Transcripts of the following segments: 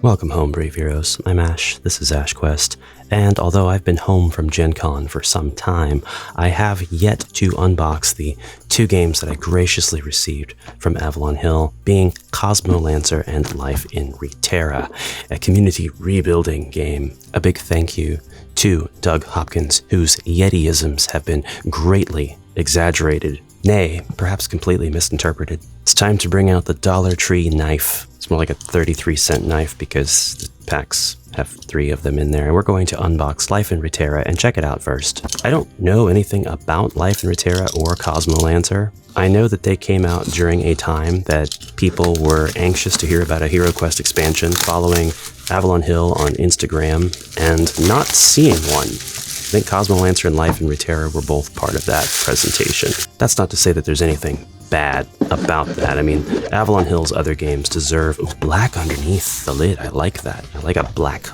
Welcome home, brave heroes. I'm Ash, this is AshQuest, and although I've been home from GenCon for some time, I have yet to unbox the two games that I graciously received from Avalon Hill, being Cosmolancer and Life in Reterra, a community rebuilding game. A big thank you to Doug Hopkins, whose Yetiisms have been greatly exaggerated, nay, perhaps completely misinterpreted. It's time to bring out the Dollar Tree knife. It's more like a 33-cent knife because the packs have 3 of them in there. And we're going to unbox Life in Reterra and check it out first. I don't know anything about Life in Reterra or Cosmolancer. I know that they came out during a time that people were anxious to hear about a HeroQuest expansion, following Avalon Hill on Instagram and not seeing one. I think Cosmolancer and Life in Reterra were both part of that presentation. That's not to say that there's anything bad about that. I mean, Avalon Hill's other games deserve black underneath the lid. I like that. I like a black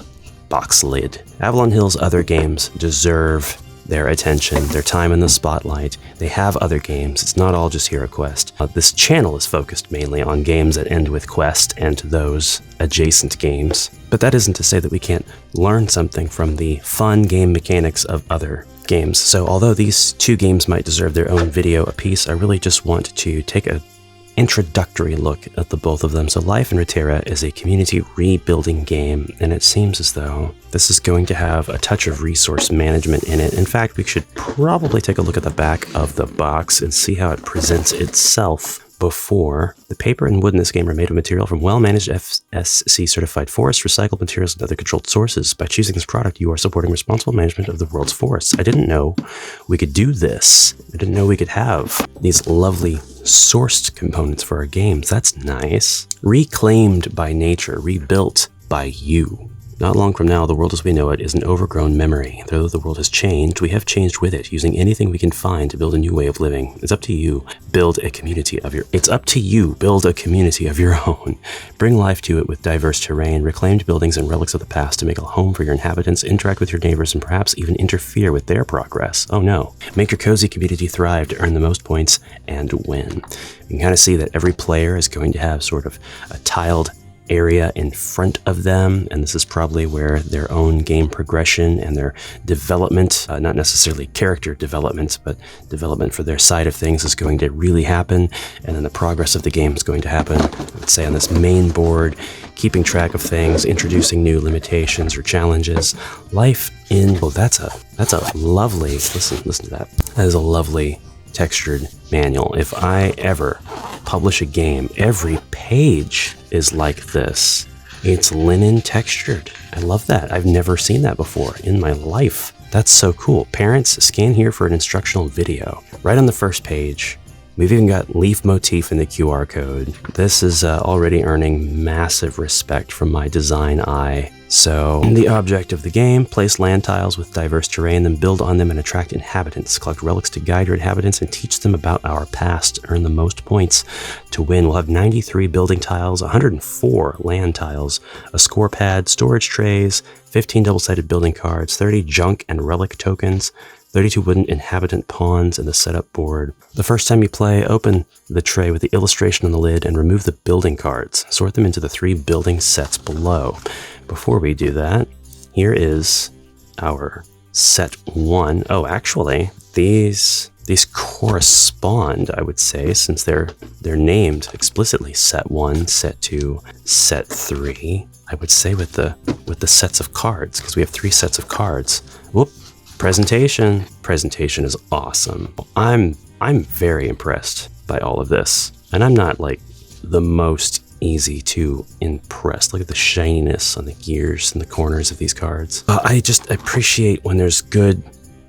box lid. Avalon Hill's other games deserve their attention, their time in the spotlight. They have other games. It's not all just HeroQuest. This channel is focused mainly on games that end with quest and those adjacent games. But that isn't to say that we can't learn something from the fun game mechanics of other games. So although these two games might deserve their own video apiece, I really just want to take an introductory look at the both of them. So Life in Reterra is a community rebuilding game, and it seems as though this is going to have a touch of resource management in it. In fact, we should probably take a look at the back of the box and see how it presents itself. Before, the paper and wood in this game are made of material from well-managed FSC certified forests, recycled materials, and other controlled sources. By choosing this product, you are supporting responsible management of the world's forests. I didn't know we could do this. I didn't know we could have these lovely sourced components for our games. That's nice. Reclaimed by nature, rebuilt by you. Not long from now, the world as we know it is an overgrown memory. Though the world has changed, we have changed with it, using anything we can find to build a new way of living. It's up to you. Build a community of your own. Bring life to it with diverse terrain, reclaimed buildings and relics of the past to make a home for your inhabitants, interact with your neighbors, and perhaps even interfere with their progress. Oh no. Make your cozy community thrive to earn the most points and win. You can kind of see that every player is going to have sort of a tiled area in front of them, and this is probably where their own game progression and their development, not necessarily character development, but development for their side of things is going to really happen, and then the progress of the game is going to happen, let's say on this main board, keeping track of things, introducing new limitations or challenges. Life in, well, that's a lovely, listen to that. That is a lovely textured manual. If I ever publish a game, every page is like this. It's linen textured. I love that. I've never seen that before in my life. That's so cool. Parents, scan here for an instructional video. Right on the first page, we've even got leaf motif in the QR code. This is already earning massive respect from my design eye. So, the object of the game, place land tiles with diverse terrain, then build on them and attract inhabitants. Collect relics to guide your inhabitants and teach them about our past. Earn the most points to win. We'll have 93 building tiles, 104 land tiles, a score pad, storage trays, 15 double-sided building cards, 30 junk and relic tokens, 32 wooden inhabitant pawns, and the setup board. The first time you play, open the tray with the illustration on the lid and remove the building cards. Sort them into the 3 building sets below. Before we do that, here is our set 1. Oh, actually, these correspond, I would say, since they're named explicitly set 1, set 2, set 3. I would say with the sets of cards, because we have 3 sets of cards. Whoop. Presentation is awesome. I'm very impressed by all of this, and I'm not like the most easy to impress. Look at the shininess on the gears and the corners of these cards. I just appreciate when there's good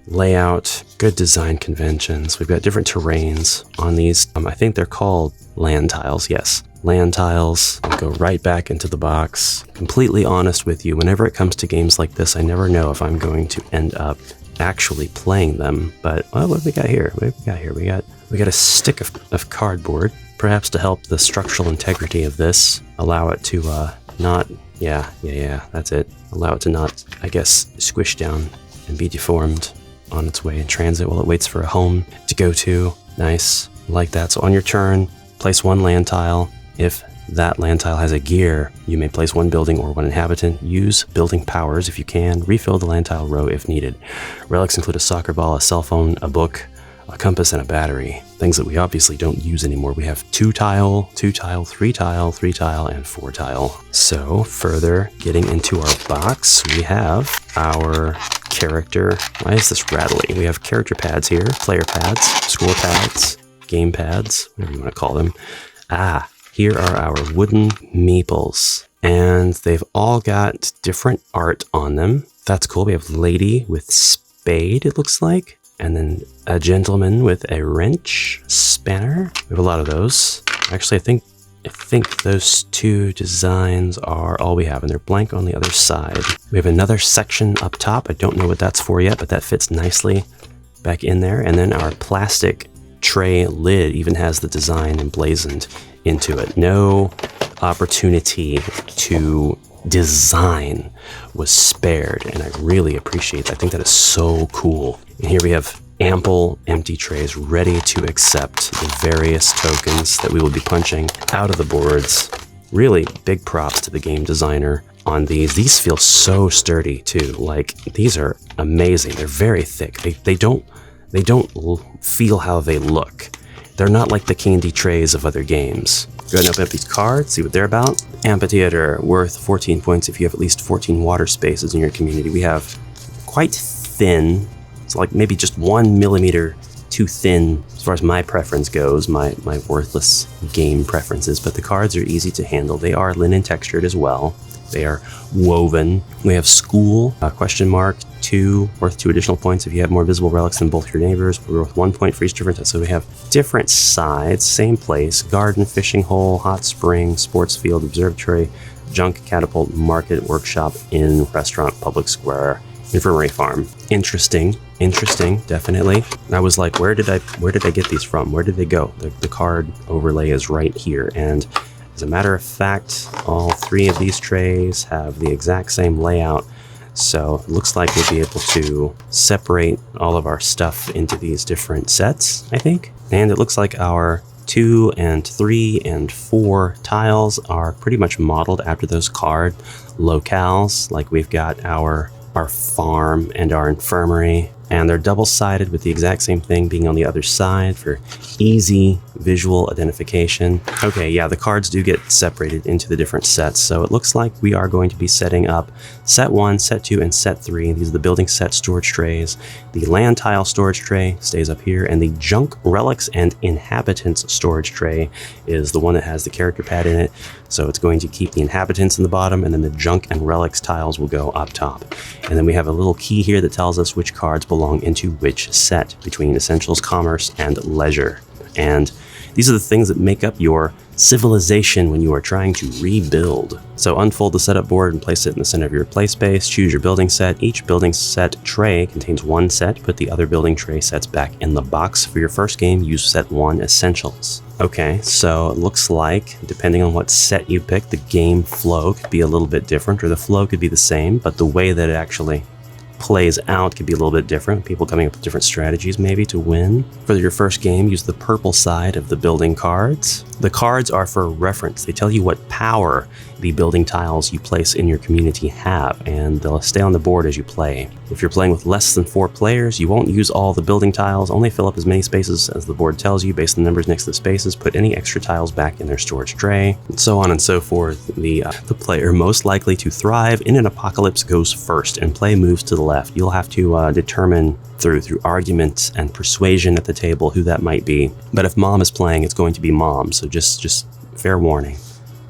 layout, good design conventions. We've got different terrains on these. I think they're called land tiles. Yes, land tiles. I'll go right back into the box. Completely honest with you, whenever it comes to games like this, I never know if I'm going to end up actually playing them. But what have we got here? We got a stick of cardboard, perhaps to help the structural integrity of this, allow it to not, that's it. Allow it to not, I guess, squish down and be deformed on its way in transit while it waits for a home to go to. Nice, like that. So on your turn, place 1 land tile. If that land tile has a gear, you may place one building or one inhabitant. Use building powers if you can. Refill the land tile row if needed. Relics include a soccer ball, a cell phone, a book, a compass, and a battery. Things that we obviously don't use anymore. We have 2 tile, 2 tile, 3 tile, 3 tile, and 4 tile. So further getting into our box, we have our character. Why is this rattling? We have character pads here, player pads, score pads, game pads, whatever you want to call them. Here are our wooden meeples, and they've all got different art on them. That's cool. We have lady with spade, it looks like, and then a gentleman with a wrench, spanner. We have a lot of those. Actually, I think those 2 designs are all we have, and they're blank on the other side. We have another section up top. I don't know what that's for yet, but that fits nicely back in there. And then our plastic tray lid even has the design emblazoned into it. No opportunity to design was spared, and I really appreciate that. I think that is so cool. And here we have ample empty trays ready to accept the various tokens that we will be punching out of the boards. Really big props to the game designer on these. These feel so sturdy too. Like, these are amazing. They're very thick. They don't feel how they look. They're not like the candy trays of other games. Go ahead and open up these cards, see what they're about. Amphitheater, worth 14 points if you have at least 14 water spaces in your community. We have quite thin, it's like maybe just 1 millimeter too thin as far as my preference goes, my worthless game preferences, but the cards are easy to handle. They are linen textured as well. They are woven. We have school, question mark, 2, worth 2 additional points if you have more visible relics than both your neighbors. We're worth 1 point for each different. So we have different sides, same place: garden, fishing hole, hot spring, sports field, observatory, junk, catapult, market, workshop, inn, restaurant, public square, infirmary, farm. Interesting, definitely. I was like, where did I get these from? Where did they go? The card overlay is right here, and as a matter of fact, all 3 of these trays have the exact same layout, so it looks like we'll be able to separate all of our stuff into these different sets, I think. And it looks like our 2 and 3 and 4 tiles are pretty much modeled after those card locales. Like, we've got our farm and our infirmary, and they're double-sided with the exact same thing being on the other side for easy visual identification. Okay, yeah, the cards do get separated into the different sets, so it looks like we are going to be setting up set 1, set 2, and set 3. These are the building set storage trays. The land tile storage tray stays up here, and the junk, relics, and inhabitants storage tray is the one that has the character pad in it, so it's going to keep the inhabitants in the bottom, and then the junk and relics tiles will go up top. And then we have a little key here that tells us which cards belong into which set between essentials, commerce, and leisure. And these are the things that make up your civilization when you are trying to rebuild. So unfold the setup board and place it in the center of your play space. Choose your building set. Each building set tray contains 1 set. Put the other building tray sets back in the box. For your first game, use set 1 essentials. Okay, so it looks like, depending on what set you pick, the game flow could be a little bit different, or the flow could be the same, but the way that it actually plays out could be a little bit different. People coming up with different strategies maybe to win. For your first game, use the purple side of the building cards. The cards are for reference. They tell you what power the building tiles you place in your community have, and they'll stay on the board as you play. If you're playing with less than 4 players, you won't use all the building tiles. Only fill up as many spaces as the board tells you based on the numbers next to the spaces. Put any extra tiles back in their storage tray, and so on and so forth. The player most likely to thrive in an apocalypse goes first, and play moves to the left. You'll have to determine through argument and persuasion at the table who that might be. But if mom is playing, it's going to be mom, so just fair warning.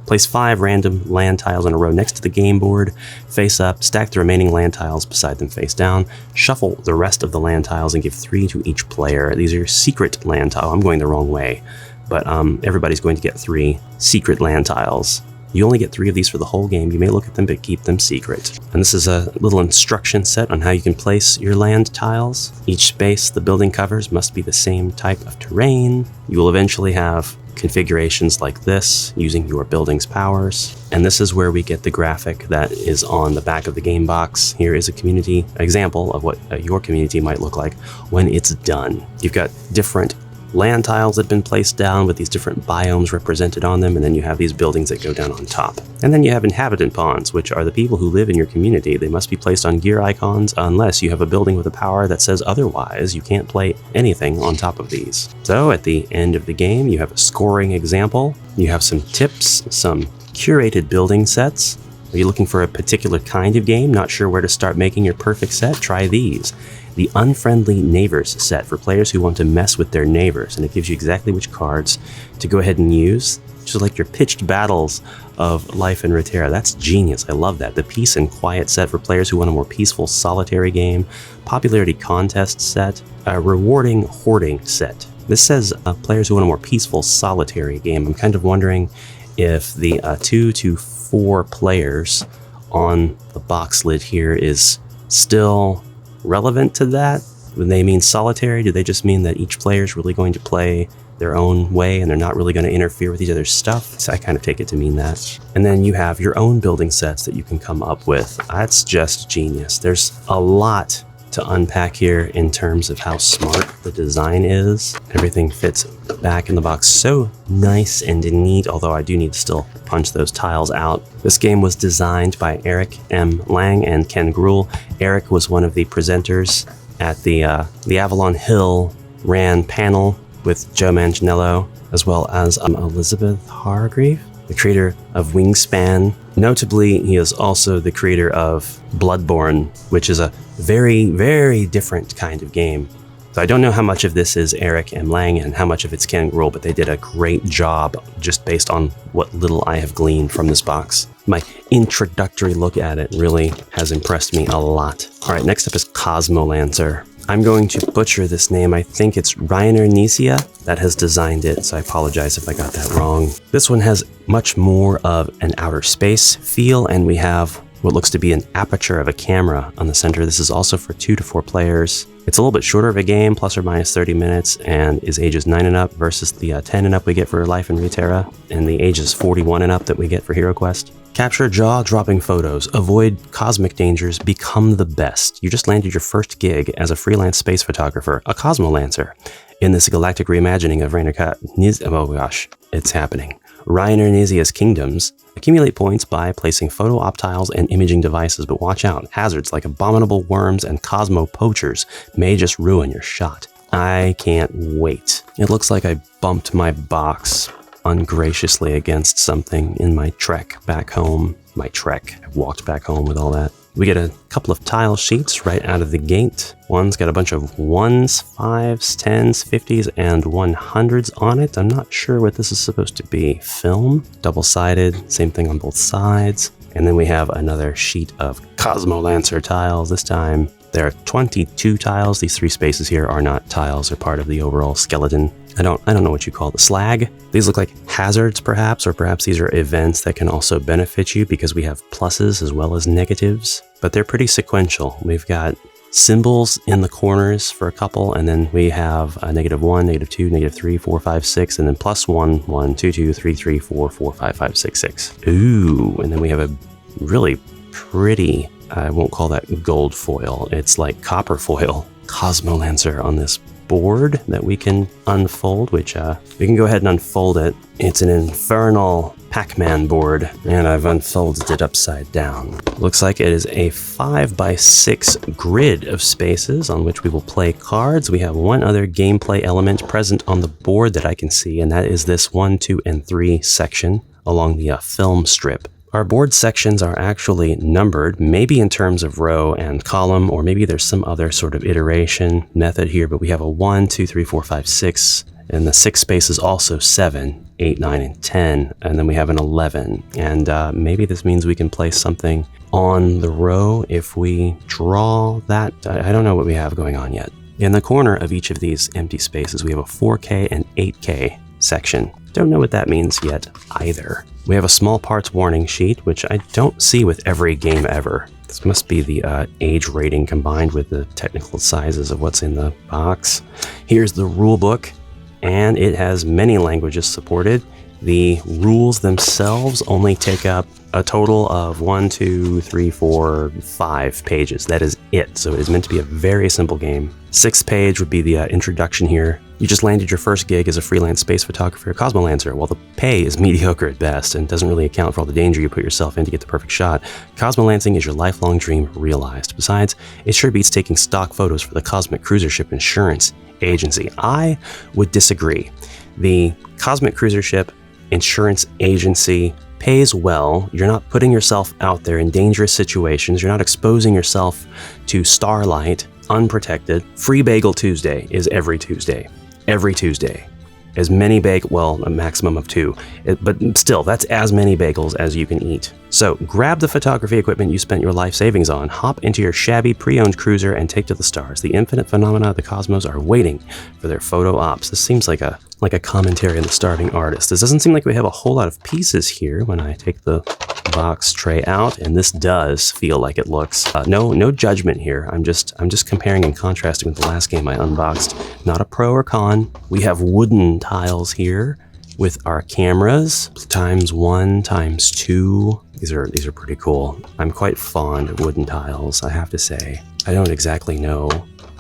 Place 5 random land tiles in a row next to the game board, face up, stack the remaining land tiles beside them face down, shuffle the rest of the land tiles and give 3 to each player. These are your secret land tiles. I'm going the wrong way, but everybody's going to get 3 secret land tiles. You only get 3 of these for the whole game. You may look at them, but keep them secret. And this is a little instruction set on how you can place your land tiles. Each space the building covers must be the same type of terrain. You will eventually have configurations like this using your building's powers. And this is where we get the graphic that is on the back of the game box. Here is a community example of what your community might look like when it's done. You've got different land tiles that have been placed down with these different biomes represented on them, and then you have these buildings that go down on top. And then you have inhabitant pawns, which are the people who live in your community. They must be placed on gear icons unless you have a building with a power that says otherwise. You can't play anything on top of these. So at the end of the game, you have a scoring example. You have some tips, some curated building sets. Are you looking for a particular kind of game? Not sure where to start making your perfect set? Try these. The Unfriendly Neighbors set for players who want to mess with their neighbors, and it gives you exactly which cards to go ahead and use. Just like your pitched battles of life in Reterra. That's genius. I love that. The Peace and Quiet set for players who want a more peaceful solitary game. Popularity Contest set. A Rewarding Hoarding set. This says players who want a more peaceful solitary game. I'm kind of wondering if the 2 to 4 players on the box lid here is still relevant to that. When they mean solitary, do they just mean that each player is really going to play their own way and they're not really going to interfere with each other's stuff? So I kind of take it to mean that. And then you have your own building sets that you can come up with. That's just genius. There's a lot to unpack here in terms of how smart the design is. Everything fits back in the box so nice and neat, although I do need to still punch those tiles out. This game was designed by Eric M. Lang and Ken Gruhl. Eric was one of the presenters at the Avalon Hill RAN panel with Joe Manganiello, as well as Elizabeth Hargreave, the creator of Wingspan. Notably, he is also the creator of Bloodborne, which is a very, very different kind of game. So I don't know how much of this is Eric M. Lang and how much of it's Ken Gruhl, but they did a great job just based on what little I have gleaned from this box. My introductory look at it really has impressed me a lot. All right, next up is Cosmolancer. I'm going to butcher this name. I think it's Reiner Nisia that has designed it, so I apologize if I got that wrong. This one has much more of an outer space feel, and we have what looks to be an aperture of a camera on the center. This is also for 2 to 4 players. It's a little bit shorter of a game, plus or minus 30 minutes, and is ages 9 and up versus the 10 and up we get for Life in Reterra, and the ages 41 and up that we get for HeroQuest. Capture jaw-dropping photos, avoid cosmic dangers, become the best. You just landed your first gig as a freelance space photographer, a Cosmolancer, in this galactic reimagining of oh gosh, it's happening. Reiner Nisia's Kingdoms. Accumulate points by placing photo op tiles and imaging devices, but watch out. Hazards like abominable worms and cosmo poachers may just ruin your shot. I can't wait. It looks like I bumped my box ungraciously against something in my trek back home. I walked back home with all that. We get a couple of tile sheets right out of the gate. One's got a bunch of 1s, 5s, 10s, 50s, and 100s on it. I'm not sure what this is supposed to be. Film, double-sided, same thing on both sides. And then we have another sheet of Cosmolancer tiles. This time there are 22 tiles. These 3 spaces here are not tiles, they're part of the overall skeleton. I don't know what you call the slag. These look like hazards perhaps, or perhaps these are events that can also benefit you because we have pluses as well as negatives, but they're pretty sequential. We've got symbols in the corners for a couple, and then we have a -1, -2, -3, 4, 5, 6, and then +1, 1, 2, 2, 3, 3, 4, 4, 5, 5, 6, 6. Ooh, and then we have a really pretty, I won't call that gold foil, it's like copper foil Cosmolancer on this board that we can unfold, which we can go ahead and unfold it. It's an infernal Pac-Man board, and I've unfolded it upside down. Looks like it is a 5x6 grid of spaces on which we will play cards. We have one other gameplay element present on the board that I can see, and that is this 1, 2, and 3 section along the film strip. Our board sections are actually numbered, maybe in terms of row and column, or maybe there's some other sort of iteration method here, but we have a 1, 2, 3, 4, 5, 6, and the 6 space is also 7, 8, 9, and 10, and then we have an 11. And maybe this means we can place something on the row if we draw that. I don't know what we have going on yet. In the corner of each of these empty spaces, we have a 4K and 8K section. Don't know what that means yet either. We have a small parts warning sheet, which I don't see with every game ever. This must be the age rating combined with the technical sizes of what's in the box. Here's the rule book, and it has many languages supported. The rules themselves only take up a total of 1, 2, 3, 4, 5 pages. That is it. So it is meant to be a very simple game. 6th page would be the introduction here. You just landed your first gig as a freelance space photographer or Cosmolancer. While the pay is mediocre at best and doesn't really account for all the danger you put yourself in to get the perfect shot, Cosmolancing is your lifelong dream realized. Besides, it sure beats taking stock photos for the Cosmic Cruiser Ship Insurance Agency. I would disagree. The Cosmic Cruiser Ship Insurance Agency pays well. You're not putting yourself out there in dangerous situations. You're not exposing yourself to starlight unprotected. Free Bagel Tuesday is every Tuesday. Every Tuesday. As many well, a maximum of 2. But still, that's as many bagels as you can eat. So grab the photography equipment you spent your life savings on, hop into your shabby pre-owned cruiser, and take to the stars. The infinite phenomena of the cosmos are waiting for their photo ops. This seems like a commentary on the starving artist. This doesn't seem like we have a whole lot of pieces here when I take the box tray out, and this does feel like it looks. No judgment here. I'm just comparing and contrasting with the last game I unboxed. Not a pro or con. We have wooden tiles here with our cameras, ×1, ×2. These are pretty cool. I'm quite fond of wooden tiles, I have to say. I don't exactly know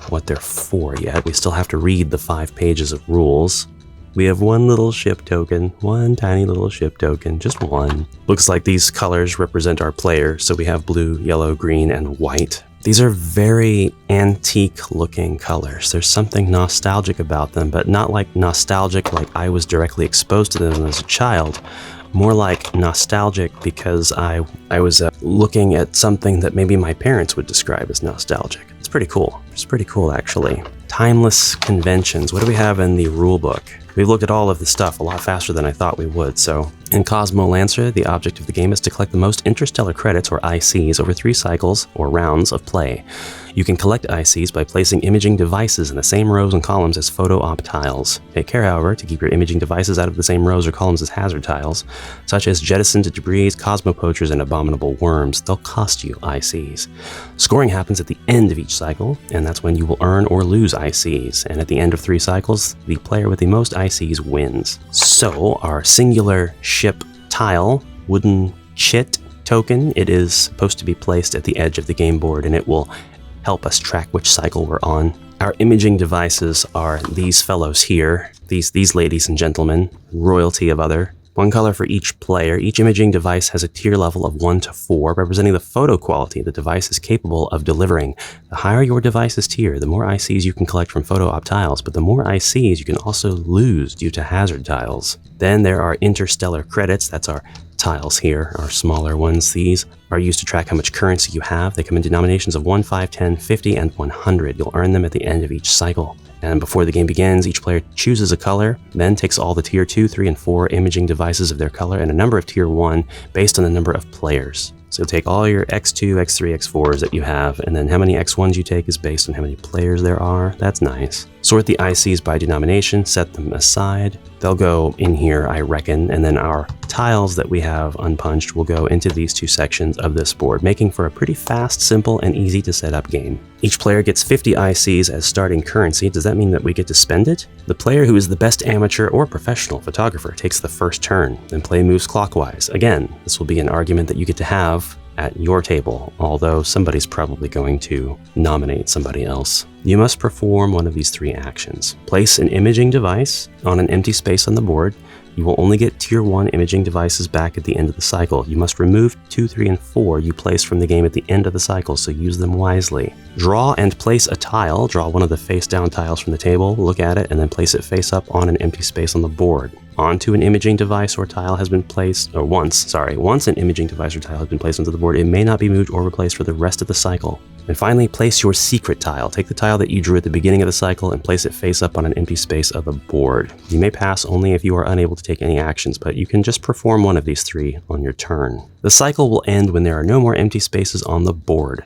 what they're for yet. We still have to read the 5 pages of rules. We have one little ship token, one tiny little ship token, just one. Looks like these colors represent our player, so we have blue, yellow, green, and white. These are very antique looking colors. There's something nostalgic about them, but not like nostalgic like I was directly exposed to them as a child. More like nostalgic because I was looking at something that maybe my parents would describe as nostalgic. It's pretty cool. It's pretty cool, actually. Timeless conventions. What do we have in the rule book? We've looked at all of the stuff a lot faster than I thought we would. So in Cosmolancer, the object of the game is to collect the most interstellar credits, or ICs, over 3 cycles or rounds of play. You can collect ICs by placing imaging devices in the same rows and columns as photo op tiles. Take care, however, to keep your imaging devices out of the same rows or columns as hazard tiles, such as jettisoned debris, cosmopoachers, and abominable worms. They'll cost you ICs. Scoring happens at the end of each cycle, and that's when you will earn or lose ICs. And at the end of 3 cycles, the player with the most ICs wins. So our singular ship tile, wooden chit token, it is supposed to be placed at the edge of the game board, and it will help us track which cycle we're on. Our imaging devices are these fellows here, these ladies and gentlemen, royalty of other. 1 color for each player. Each imaging device has a tier level of 1 to 4, representing the photo quality the device is capable of delivering. The higher your device's tier, the more ICs you can collect from photo op tiles, but the more ICs you can also lose due to hazard tiles. Then there are interstellar credits. That's our tiles here, our smaller ones. These are used to track how much currency you have. They come in denominations of 1, 5, 10, 50, and 100. You'll earn them at the end of each cycle. And before the game begins, each player chooses a color, then takes all the tier 2, 3, and 4 imaging devices of their color and a number of tier 1 based on the number of players. So take all your X2, X3, X4s that you have, and then how many X1s you take is based on how many players there are. That's nice. Sort the ICs by denomination, set them aside. They'll go in here, I reckon, and then our tiles that we have unpunched will go into these 2 sections of this board, making for a pretty fast, simple, and easy to set up game. Each player gets 50 ICs as starting currency. Does that mean that we get to spend it? The player who is the best amateur or professional photographer takes the first turn, then play moves clockwise. Again, this will be an argument that you get to have at your table, although somebody's probably going to nominate somebody else. You must perform one of these 3 actions. Place an imaging device on an empty space on the board. You will only get tier 1 imaging devices back at the end of the cycle. You must remove 2, 3, and 4 you place from the game at the end of the cycle, so use them wisely. Draw and place a tile. Draw one of the face-down tiles from the table, look at it, and then place it face up on an empty space on the board. Onto an imaging device or tile has been placed, or once an imaging device or tile has been placed onto the board, it may not be moved or replaced for the rest of the cycle. And finally, place your secret tile. Take the tile that you drew at the beginning of the cycle and place it face up on an empty space of the board. You may pass only if you are unable to take any actions, but you can just perform one of these 3 on your turn. The cycle will end when there are no more empty spaces on the board.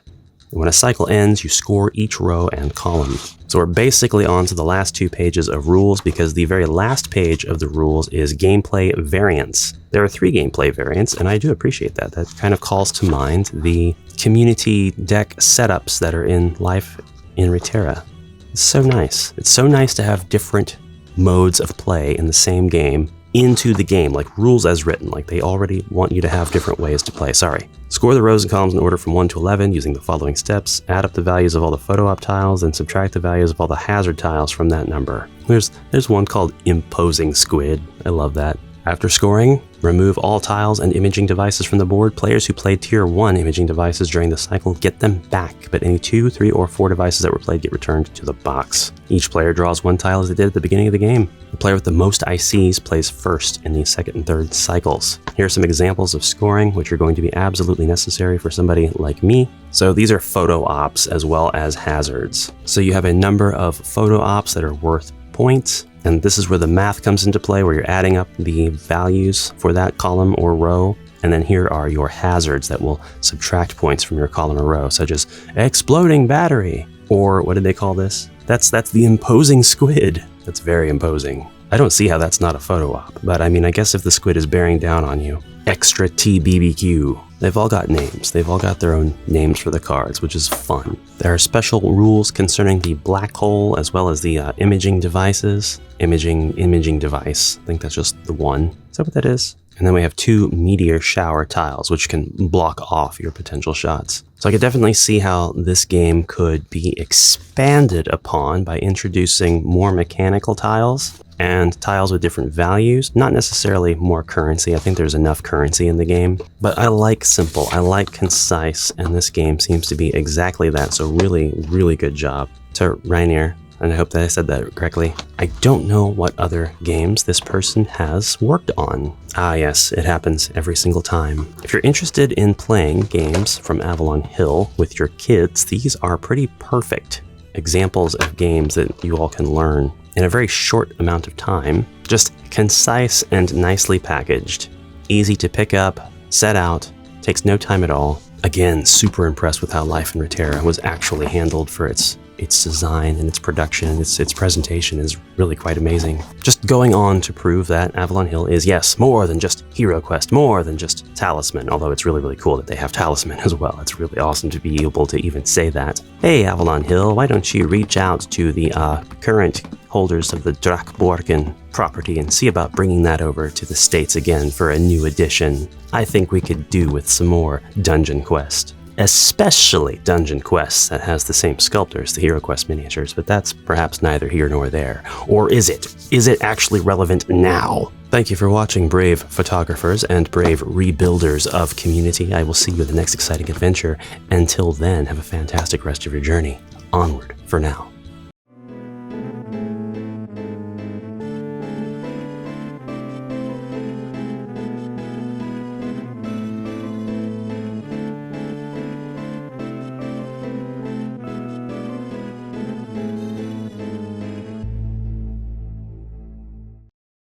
And when a cycle ends, you score each row and column. So we're basically on to the last 2 pages of rules, because the very last page of the rules is gameplay variants. There are 3 gameplay variants, and I do appreciate that. That kind of calls to mind the community deck setups that are in life in Reterra. It's so nice. It's so nice to have different modes of play in the same game, into the game, like rules as written, like they already want you to have different ways to play. Sorry. Score the rows and columns in order from 1 to 11 using the following steps. Add up the values of all the photo op tiles and subtract the values of all the hazard tiles from that number. There's one called Imposing Squid. I love that. After scoring, remove all tiles and imaging devices from the board. Players who played Tier 1 imaging devices during the cycle get them back, but any 2, 3, or 4 devices that were played get returned to the box. Each player draws 1 tile as they did at the beginning of the game. The player with the most ICs plays first in the second and third cycles. Here are some examples of scoring, which are going to be absolutely necessary for somebody like me. So these are photo ops as well as hazards. So you have a number of photo ops that are worth points. And this is where the math comes into play, where you're adding up the values for that column or row. And then here are your hazards that will subtract points from your column or row, such as exploding battery, or what did they call this? That's the imposing squid. That's very imposing. I don't see how that's not a photo op, but I mean, I guess if the squid is bearing down on you. Extra TBBQ. They've all got names. They've all got their own names for the cards, which is fun. There are special rules concerning the black hole as well as the imaging devices. Imaging device. I think that's just the one. Is that what that is? And then we have 2 meteor shower tiles, which can block off your potential shots. So I could definitely see how this game could be expanded upon by introducing more mechanical tiles and tiles with different values. Not necessarily more currency. I think there's enough currency in the game. But I like simple. I like concise. And this game seems to be exactly that. So really, really good job to Reinier. And I hope that I said that correctly. I don't know what other games this person has worked on. Ah yes, it happens every single time. If you're interested in playing games from Avalon Hill with your kids, these are pretty perfect examples of games that you all can learn in a very short amount of time. Just concise and nicely packaged. Easy to pick up, set out, takes no time at all. Again, super impressed with how Life in Reterra was actually handled for its design and its production. Its presentation is really quite amazing. Just going on to prove that Avalon Hill is, yes, more than just HeroQuest, more than just Talisman, although it's really, really cool that they have Talisman as well. It's really awesome to be able to even say that. Hey, Avalon Hill, why don't you reach out to the current holders of the Drakborgen property and see about bringing that over to the States again for a new edition. I think we could do with some more Dungeon Quest. Especially Dungeon Quests that has the same sculptors, the HeroQuest miniatures, but that's perhaps neither here nor there. Or is it? Is it actually relevant now? Thank you for watching, brave photographers and brave rebuilders of community. I will see you in the next exciting adventure. Until then, have a fantastic rest of your journey. Onward for now.